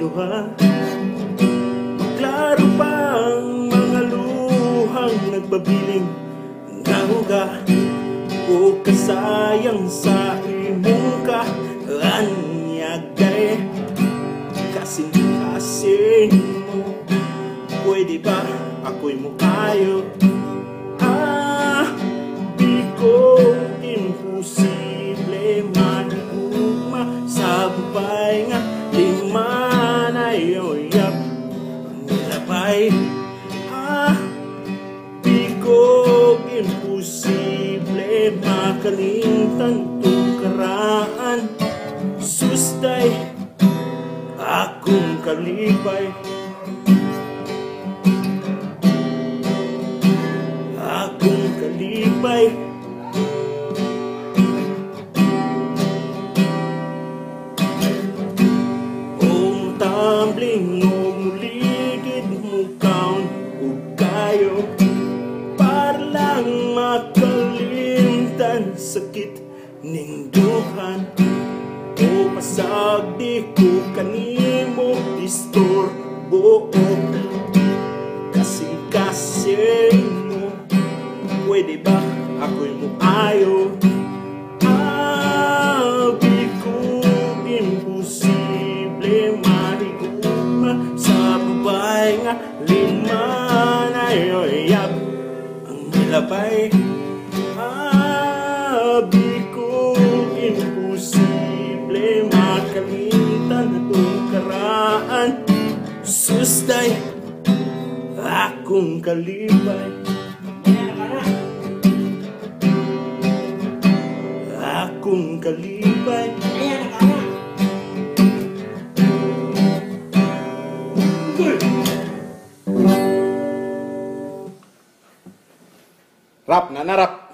duha. Klaro pa ang mga luhang nagbabiling nahuga o kasayang sa imong kaanyagay. Kasing-kasing mo, pwede ba ako'y mukayo? Di ko imposible manigugma sa bubay nga lima na yoyap nilabay. Di ko imposible makalimtan itong karaan. Sustay akong kalipay, akong kalipay. Om tumbling o muligid mo kaon o kayo para lang makalimtan sakit ning duhan. O pasag di ko kanimo disturbo, kasing-kasing mo, pwede ba ako'y muayo? Di ko imposible mahigugma sa babay nga lima na yoyap ang nilabay. Di ko imposible makalimtan itong karaan. Sustay akong kalipay, akong kalipay. Rap na rap.